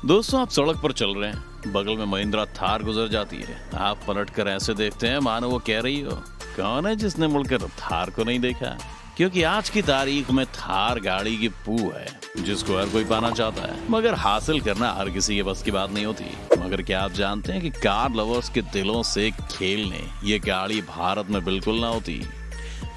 दोस्तों, आप सड़क पर चल रहे हैं, बगल में महिंद्रा थार गुजर जाती है। आप पलट कर ऐसे देखते हैं मानो वो कह रही हो, कौन है जिसने मुड़कर थार को नहीं देखा। क्योंकि आज की तारीख में थार गाड़ी की पू है जिसको हर कोई पाना चाहता है, मगर हासिल करना हर किसी के बस की बात नहीं होती। मगर क्या आप जानते हैं कि कार लवर्स के दिलों से खेलने ये गाड़ी भारत में बिल्कुल ना होती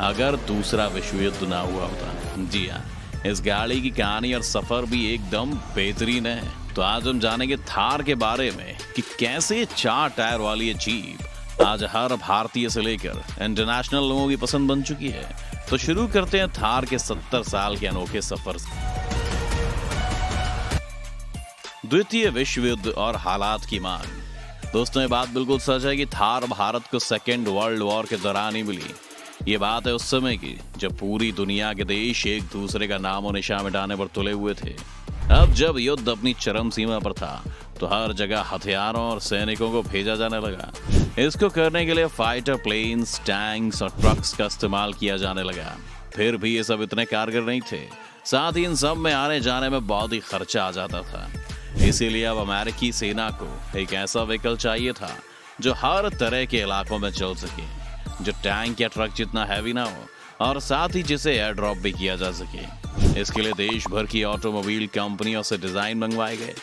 अगर दूसरा विश्व युद्ध ना हुआ होता। जी हाँ, इस गाड़ी की कहानी और सफर भी एकदम बेहतरीन है। तो आज हम जानेंगे थार के बारे में कि कैसे 4 टायर वाली ये जीप आज हर भारतीय से लेकर इंटरनेशनल लोगों की पसंद बन चुकी है। तो शुरू करते हैं थार के 70 साल के अनोखे सफर से। द्वितीय विश्व युद्ध और हालात की मांग। दोस्तों, ये बात बिल्कुल सच है कि थार भारत को सेकेंड वर्ल्ड वॉर के दौरान ही मिली। ये बात है उस समय की जब पूरी दुनिया के देश एक दूसरे का नामो निशान मिटाने पर तुले हुए थे। अब जब युद्ध अपनी चरम सीमा पर था तो हर जगह हथियारों और सैनिकों को भेजा जाने लगा। इसको करने के लिए फाइटर प्लेन्स, टैंक्स और ट्रक्स का इस्तेमाल किया जाने लगा। फिर भी ये सब इतने कारगर नहीं थे। साथ ही इन सब में आने जाने में बहुत ही खर्चा आ जाता था। इसीलिए अब अमेरिकी सेना को एक ऐसा व्हीकल चाहिए था जो हर तरह के इलाकों में चल सके, जो टैंक या ट्रक जितना हैवी ना हो और साथ ही जिसे एयर ड्रॉप भी किया जा सके। इसके लिए देश भर की ऑटोमोबाइल कंपनियों से डिजाइन मंगवाए गए,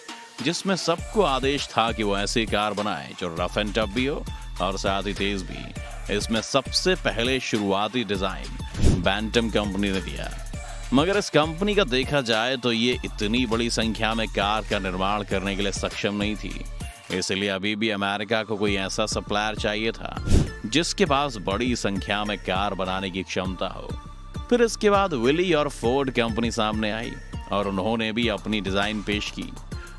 जिसमें सबको आदेश था कि वो ऐसी कार बनाए जो रफ एंड टफ भी हो और साथ ही तेज भी। इसमें सबसे पहले शुरुआती डिजाइन बैंटम कंपनी ने दिया। मगर इस कंपनी का देखा जाए तो ये इतनी बड़ी संख्या में कार का निर्माण करने के लिए सक्षम नहीं थी। इसलिए अभी भी अमेरिका को कोई ऐसा सप्लायर चाहिए था जिसके पास बड़ी संख्या में कार बनाने की क्षमता हो। फिर इसके बाद विली और फोर्ड कंपनी सामने आई और उन्होंने भी अपनी डिजाइन पेश की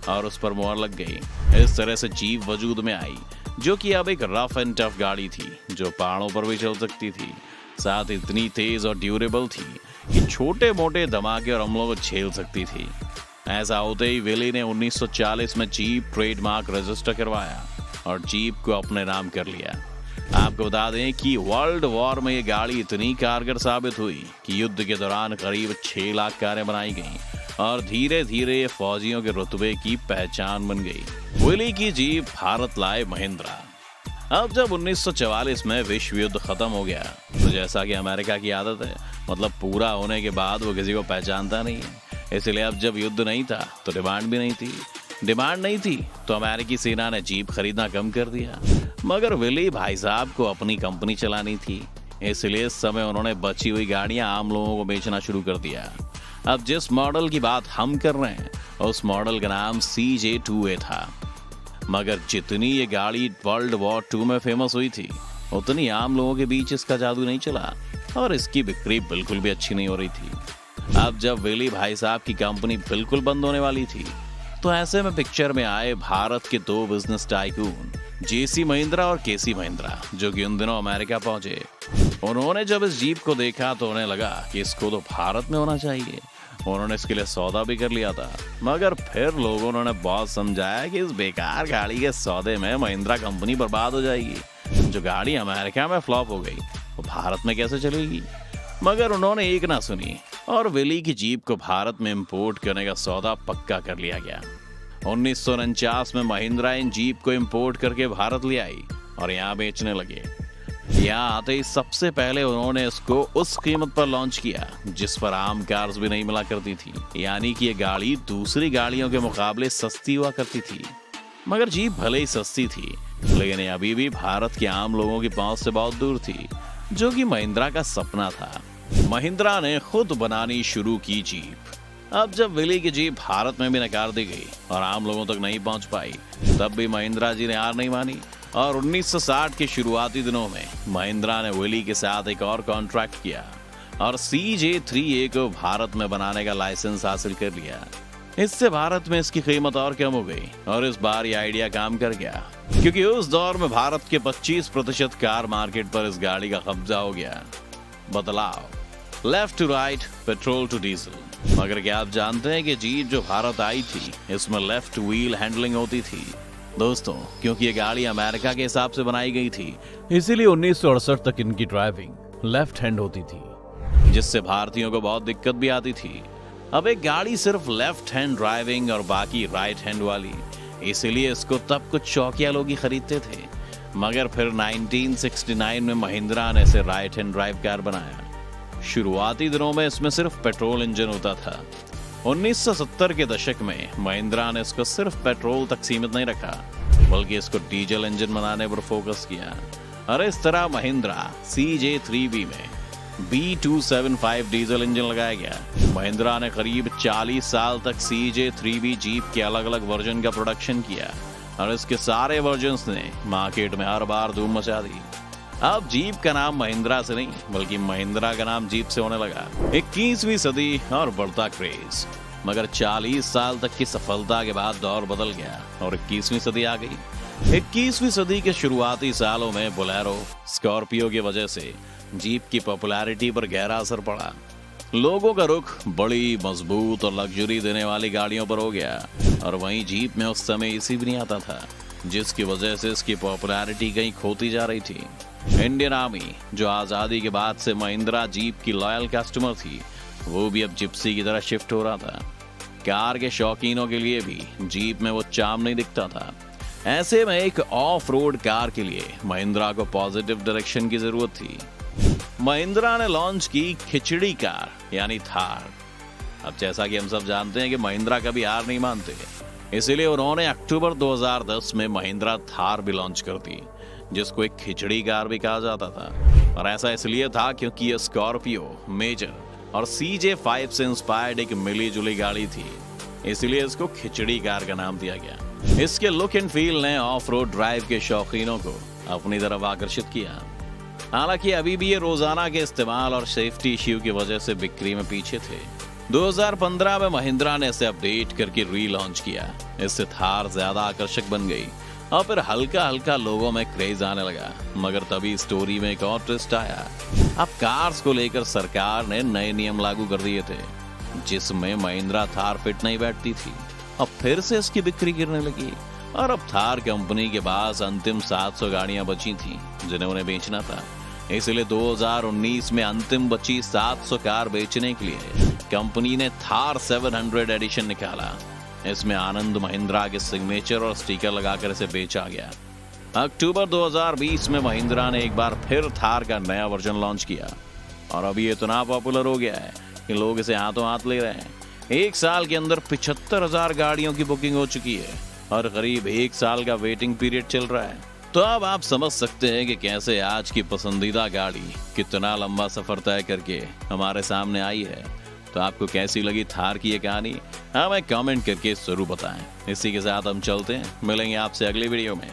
और उस पर मोहर लग गई। इस तरह से जीप वजूद में आई, जो कि अब एक रफ एंड टफ गाड़ी थी जो पहाड़ों पर भी चल सकती थी। साथ इतनी तेज और ड्यूरेबल थी कि छोटे मोटे धमाके और हमलों को झेल सकती थी। ऐसा होते ही विली ने 1940 में जीप ट्रेडमार्क रजिस्टर करवाया और जीप को अपने नाम कर लिया। आपको बता दें कि वर्ल्ड वॉर में ये गाड़ी इतनी कारगर साबित हुई कि युद्ध के दौरान करीब 6 लाख कारें बनाई गईं और धीरे धीरे ये फौजियों के रुतबे की पहचान बन गई। विली की जीप भारत लाए महिंद्रा। अब जब 1944 में विश्व युद्ध खत्म हो गया तो जैसा कि अमेरिका की आदत है, मतलब पूरा होने के बाद वो किसी को पहचानता नहीं है। इसलिए अब जब युद्ध नहीं था तो डिमांड भी नहीं थी। डिमांड नहीं थी तो अमेरिकी सेना ने जीप खरीदना कम कर दिया। मगर विली भाई साहब को अपनी कंपनी चलानी थी, इसलिए इस समय उन्होंने बची हुई गाड़ियां आम लोगों को बेचना शुरू कर दिया। अब जिस मॉडल की बात हम कर रहे हैं उस मॉडल का नाम CJ2A था। मगर जितनी ये गाड़ी वर्ल्ड वॉर 2 में फेमस हुई थी उतनी आम लोगों के बीच इसका जादू नहीं चला और इसकी बिक्री बिल्कुल भी अच्छी नहीं हो रही थी। अब जब विली भाई साहब की कंपनी बिल्कुल बंद होने वाली थी तो ऐसे में पिक्चर में आए भारत के 2 बिजनेस टाइकून JC महिंद्रा और KC महिंद्रा, जो कि उन दिनों अमेरिका पहुंचे। उन्होंने जब इस जीप को देखा तो उन्हें लगा कि इसको तो भारत में होना चाहिए। उन्होंने इसके लिए सौदा भी कर लिया था। मगर फिर लोगों ने बहुत समझाया कि इस बेकार गाड़ी के सौदे में महिंद्रा कंपनी बर्बाद हो जाएगी। जो गाड़ी अमेरिका में फ्लॉप हो गई वो भारत में कैसे चलेगी। मगर उन्होंने एक ना सुनी और विली की जीप को भारत में इंपोर्ट करने का सौदा पक्का कर लिया गया। 1949 में महिंद्रा इन जीप को इंपोर्ट करके भारत ले आई और यहाँ बेचने लगे। यहाँ आते ही सबसे पहले उन्होंने इसको उस कीमत पर लॉन्च किया जिस पर आम कार्स भी नहीं मिला करती थी, यानी कि ये गाड़ी दूसरी गाड़ियों के मुकाबले सस्ती हुआ करती थी। मगर जीप भले ही सस्ती थी लेकिन ये अभी भी भारत के आम लोगों की पहुंच से बहुत दूर थी, जो कि महिंद्रा का सपना था। महिंद्रा ने खुद बनानी शुरू की जीप। अब जब विली की जीप भारत में भी नकार दी गई और आम लोगों तक नहीं पहुंच पाई, तब भी महिंद्रा जी ने हार नहीं मानी और 1960 के शुरुआती दिनों में महिंद्रा ने विली के साथ एक और कॉन्ट्रैक्ट किया और CJ3A को भारत में बनाने का लाइसेंस हासिल कर लिया। इससे भारत में इसकी कीमत और कम हो गई और इस बार ये आइडिया काम कर गया, क्योंकि उस दौर में भारत के 25% कार मार्केट पर इस गाड़ी का कब्जा हो गया। बदलाव, left to right, petrol to diesel. मगर क्या आप जानते हैं कि जीप जो भारत आई थी इसमें लेफ्ट व्हील हैंडलिंग होती थी। दोस्तों, क्योंकि ये गाड़ी अमेरिका के हिसाब से बनाई गई थी, इसीलिए 1968 तक इनकी ड्राइविंग लेफ्ट हैंड होती थी, जिससे भारतीयों को बहुत दिक्कत भी आती थी। अब एक गाड़ी सिर्फ लेफ्ट हैंड ड्राइविंग और बाकी राइट हैंड वाली, इसीलिए इसको तब कुछ शौकिया लोग ही खरीदते थे। मगर फिर 1969 में महिंद्रा ने इसे राइट हैंड ड्राइव कार बनाया। शुरुआती दिनों में इसमें सिर्फ पेट्रोल इंजन होता था। 1970 के दशक में महिंद्रा ने इसको सिर्फ पेट्रोल तक सीमित नहीं रखा, बल्कि इसको डीजल इंजन बनाने पर फोकस किया। और इस तरह महिंद्रा CJ3B में B275 डीजल इंजन लगाया गया। महिंद्रा ने करीब 40 साल तक CJ3B जीप के अलग अलग वर्जन का प्रोडक्शन किया और इसके सारे वर्जन्स ने मार्केट में हर बार धूम मचा दी। अब जीप का नाम महिंद्रा से नहीं, बल्कि महिंद्रा का नाम जीप से होने लगा। 21वीं सदी और बढ़ता क्रेज। मगर 40 साल तक की सफलता के बाद दौर बदल गया और 21वीं सदी आ गई। 21वीं सदी के शुरुआती सालों में बोलेरो, स्कॉर्पियो की वजह से जीप की पॉपुलैरिटी पर गहरा असर पड़ा। लोगों का रुख बड़ी, मजबूत और लग्जरी देने वाली गाड़ियों पर हो गया और वहीं जीप में उस समय एसी भी नहीं आता था, जिसकी वजह से इसकी पॉपुलैरिटी कहीं खोती जा रही थी। इंडियन आर्मी, जो आजादी के बाद से महिंद्रा जीप की लॉयल कस्टमर थी, वो भी अब जिप्सी की तरह शिफ्ट हो रहा था। कार के शौकीनों के लिए भी जीप में वो चार्म नहीं दिखता था। ऐसे में एक ऑफ रोड कार के लिए महिंद्रा को पॉजिटिव डायरेक्शन की जरूरत थी। महिंद्रा ने लॉन्च की खिचड़ी कार यानी थार। अब जैसा कि हम सब जानते हैं कि महिंद्रा कभी हार नहीं मानते, इसीलिए उन्होंने अक्टूबर 2010 में महिंद्रा थार भी लॉन्च कर दी, जिसको एक खिचड़ी कार भी कहा जाता था। और ऐसा इसलिए था क्योंकि यह स्कॉर्पियो, मेजर और CJ5 से इंस्पायर्ड एक मिली जुली गाड़ी थी, इसलिए इसको खिचड़ी कार का नाम दिया गया। इसके लुक एंड फील ने ऑफ रोड ड्राइव के शौकीनों को अपनी तरफ आकर्षित किया। हालांकि अभी भी ये रोजाना के इस्तेमाल और सेफ्टी इश्यू की वजह से बिक्री में पीछे थे। 2015 में महिंद्रा ने इसे अपडेट करके रीलॉन्च किया। इससे थार ज्यादा आकर्षक बन गई और फिर हल्का हल्का लोगों में क्रेज आने लगा। मगर तभी स्टोरी में एक और ट्विस्ट आया। अब कार्स को लेकर सरकार ने नए नियम लागू कर दिए थे, जिसमें महिंद्रा थार फिट नहीं बैठती थी। अब फिर से इसकी बिक्री गिरने लगी और अब थार कंपनी के पास अंतिम 700 गाड़ियां बची थी जिन्हें उन्हें बेचना था। इसलिए 2019 में अंतिम बची 700 कार बेचने के लिए कंपनी ने थार 700 एडिशन निकाला। इसमें आनंद महिंद्रा के सिग्नेचर और स्टिकर लगाकर इसे बेचा गया। अक्टूबर 2020 में महिंद्रा ने एक बार फिर थार का नया वर्जन लॉन्च किया और अभी इतना पॉपुलर हो गया है कि लोग इसे हाथों हाथ ले रहे हैं। एक साल के अंदर 75,000 गाड़ियों की बुकिंग हो चुकी है और करीब 1 साल का वेटिंग पीरियड चल रहा है। तो अब आप समझ सकते हैं कि कैसे आज की पसंदीदा गाड़ी कितना लंबा सफर तय करके हमारे सामने आई है। तो आपको कैसी लगी थार की ये कहानी, हमें कमेंट करके जरूर बताएं। इसी के साथ हम चलते हैं, मिलेंगे आपसे अगली वीडियो में।